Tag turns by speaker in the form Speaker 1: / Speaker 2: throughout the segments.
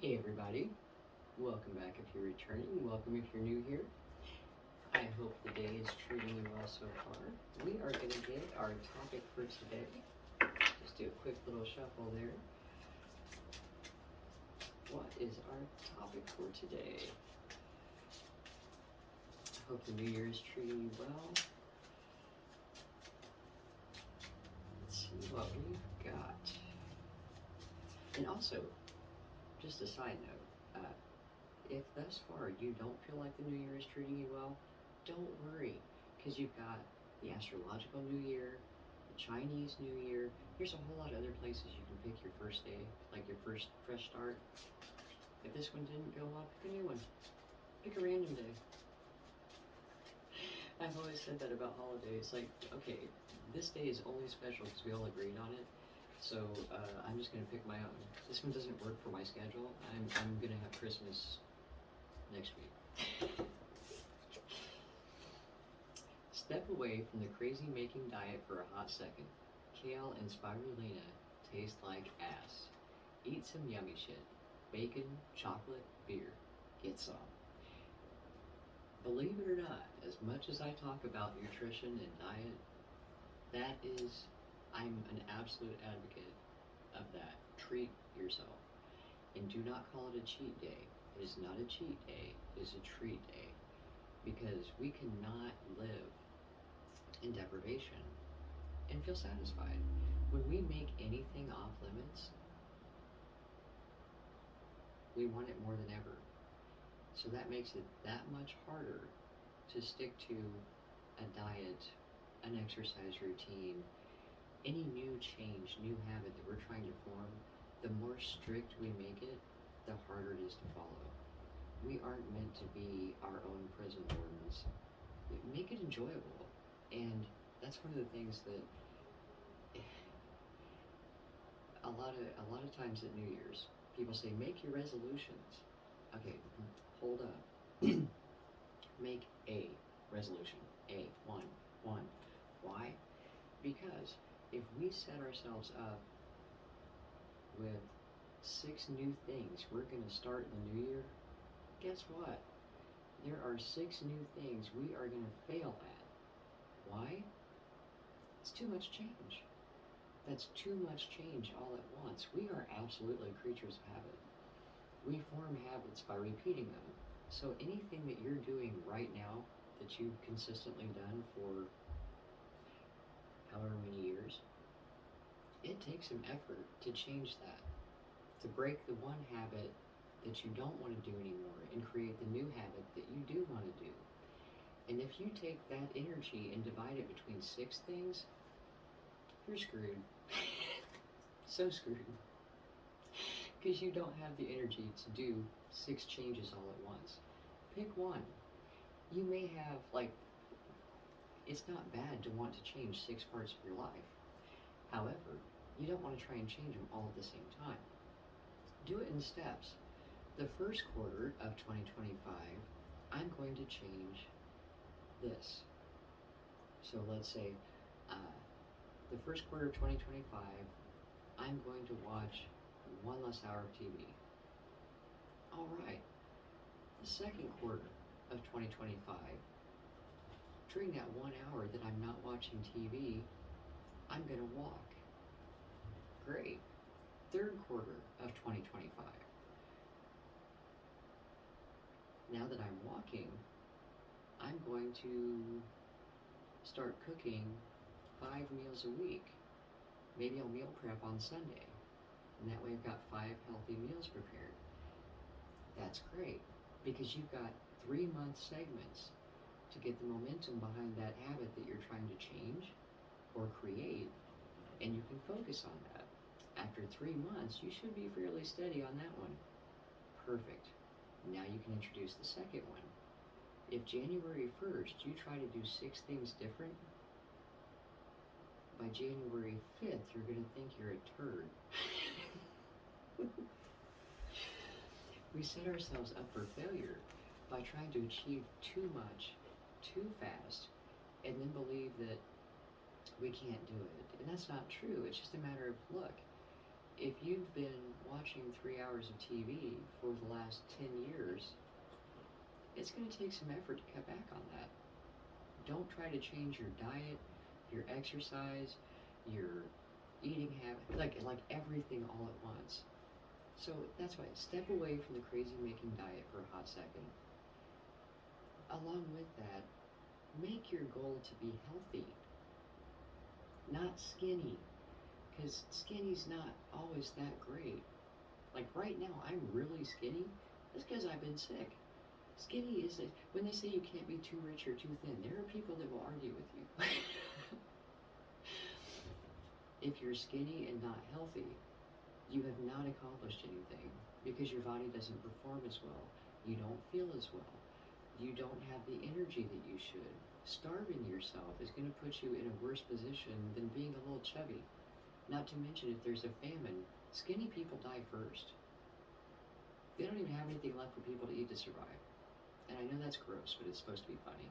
Speaker 1: Hey everybody, welcome back if you're returning, welcome if you're new here. I hope the day is treating you well so far. We are going to get our topic for today. Just do a quick little shuffle there. What is our topic for today? I hope the new year is treating you well. Let's see what we've got. And also, just a side note, if thus far you don't feel like the new year is treating you well, don't worry, because you've got the astrological new year, the Chinese new year. There's a whole lot of other places you can pick your first day, like your first fresh start. If this one didn't go well, pick a new one. Pick a random day. I've always said that about holidays. Like, okay, this day is only special because we all agreed on it. So I'm just gonna pick my own. This one doesn't work for my schedule. I'm gonna have Christmas next week. Step away from the crazy making diet for a hot second. Kale and spirulina taste like ass. Eat some yummy shit. Bacon, chocolate, beer. Get some. Believe it or not, as much as I talk about nutrition and diet, I'm an absolute advocate of that. Treat yourself. And do not call it a cheat day. It is not a cheat day, it is a treat day. Because we cannot live in deprivation and feel satisfied. When we make anything off limits, we want it more than ever. So that makes it that much harder to stick to a diet, an exercise routine, any new change, new habit that we're trying to form. The more strict we make it, the harder it is to follow. We aren't meant to be our own prison wardens. Make it enjoyable. And that's one of the things that a lot of times at New Year's, people say, make your resolutions. Okay, hold up. Make a resolution. One. Why? Because if we set ourselves up with 6 new things we're going to start in the new year, guess what? There are 6 new things we are going to fail at. Why? It's too much change. That's too much change all at once. We are absolutely creatures of habit. We form habits by repeating them. So anything that you're doing right now that you've consistently done for however many years, it takes some effort to change that, to break the one habit that you don't want to do anymore and create the new habit that you do want to do. And if you take that energy and divide it between 6 things, you're screwed. So screwed. Because you don't have the energy to do 6 changes all at once. Pick one. You may have, it's not bad to want to change 6 parts of your life. However, you don't want to try and change them all at the same time. Do it in steps. The first quarter of 2025, I'm going to change this. So let's say the first quarter of 2025, I'm going to watch 1 less hour of TV. All right. The second quarter of 2025, during that 1 hour that I'm not watching TV, I'm going to walk. Great. Third quarter of 2025. Now that I'm walking, I'm going to start cooking 5 meals a week. Maybe I'll meal prep on Sunday. And that way I've got 5 healthy meals prepared. That's great, because you've got 3-month segments to get the momentum behind that habit that you're trying to change or create, and you can focus on that. After 3 months, you should be fairly steady on that one. Perfect. Now you can introduce the second one. If January 1st you try to do 6 things different, by January 5th you're going to think you're a turd. We set ourselves up for failure by trying to achieve too much, too fast, and then believe that we can't do it. And that's not true. It's just a matter of, look, if you've been watching 3 hours of TV for the last 10 years, it's going to take some effort to cut back on that. Don't try to change your diet, your exercise, your eating habit, like everything all at once. So that's why step away from the crazy making diet for a hot second. Along with that, make your goal to be healthy, not skinny, because skinny's not always that great. Like right now, I'm really skinny. That's because I've been sick. Skinny is when they say you can't be too rich or too thin, there are people that will argue with you. If you're skinny and not healthy, you have not accomplished anything because your body doesn't perform as well. You don't feel as well. You don't have the energy that you should. Starving yourself is going to put you in a worse position than being a little chubby. Not to mention, if there's a famine, skinny people die first. They don't even have anything left for people to eat to survive. And I know that's gross, but it's supposed to be funny.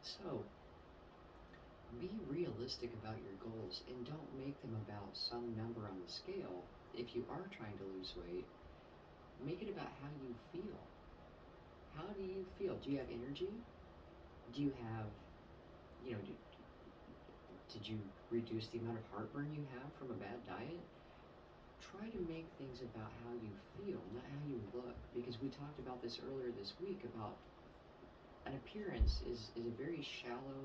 Speaker 1: So, be realistic about your goals and don't make them about some number on the scale. If you are trying to lose weight, make it about how you feel. How do you feel? Do you have energy? Do you have, did you reduce the amount of heartburn you have from a bad diet? Try to make things about how you feel, not how you look. Because we talked about this earlier this week about an appearance is a very shallow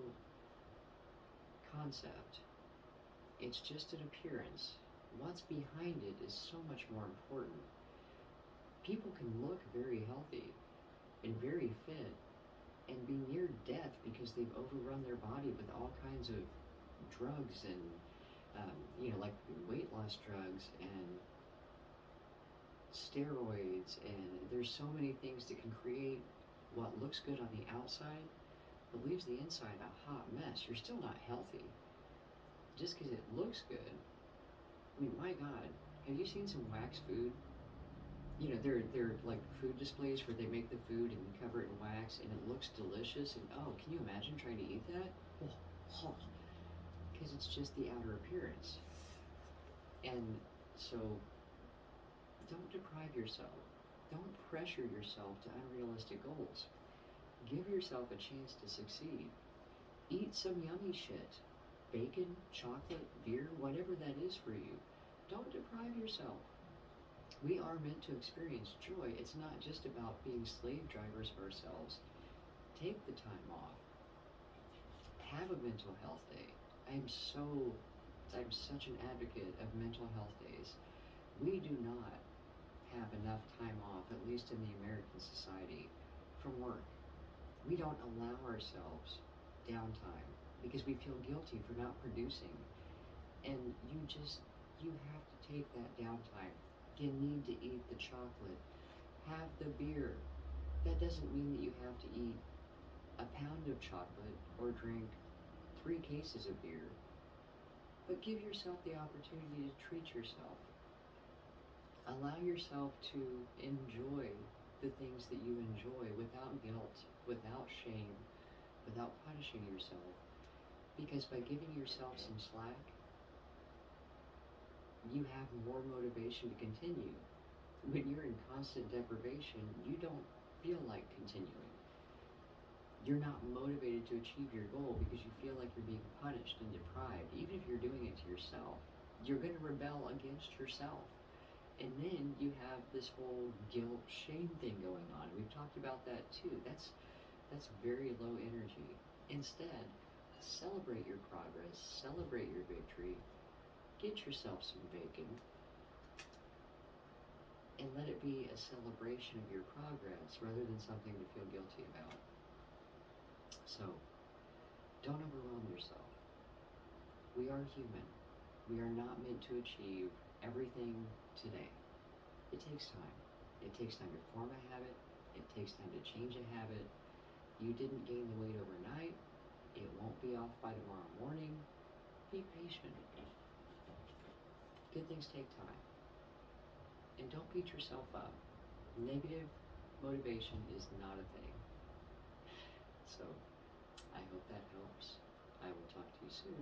Speaker 1: concept. It's just an appearance. What's behind it is so much more important. People can look very healthy and very fit and be near death because they've overrun their body with all kinds of drugs and like weight loss drugs and steroids, and there's so many things that can create what looks good on the outside but leaves the inside a hot mess. You're still not healthy just because it looks good. I mean, my God, have you seen some wax food? They're like food displays where they make the food and cover it in wax and it looks delicious, and oh, can you imagine trying to eat that? Because it's just the outer appearance. And so don't deprive yourself. Don't pressure yourself to unrealistic goals. Give yourself a chance to succeed. Eat some yummy shit. Bacon, chocolate, beer, whatever that is for you. Don't deprive yourself. We are meant to experience joy. It's not just about being slave drivers of ourselves. Take the time off. Have a mental health day. I'm such an advocate of mental health days. We do not have enough time off, at least in the American society, from work. We don't allow ourselves downtime because we feel guilty for not producing. And you have to take that downtime. You need to eat the chocolate, have the beer. That doesn't mean that you have to eat a pound of chocolate or drink 3 cases of beer, but give yourself the opportunity to treat yourself. Allow yourself to enjoy the things that you enjoy without guilt, without shame, without punishing yourself. Because by giving yourself some slack, you have more motivation to continue. When you're in constant deprivation, you don't feel like continuing. You're not motivated to achieve your goal because you feel like you're being punished and deprived. Even if you're doing it to yourself, you're going to rebel against yourself. And then you have this whole guilt, shame thing going on. We've talked about that too. That's very low energy. Instead, celebrate your progress, celebrate your victory, get yourself some bacon, and let it be a celebration of your progress rather than something to feel guilty about. So, don't overwhelm yourself. We are human. We are not meant to achieve everything today. It takes time. It takes time to form a habit. It takes time to change a habit. You didn't gain the weight overnight. It won't be off by tomorrow morning. Be patient. Good things take time. And don't beat yourself up. Negative motivation is not a thing. So, I hope that helps. I will talk to you soon.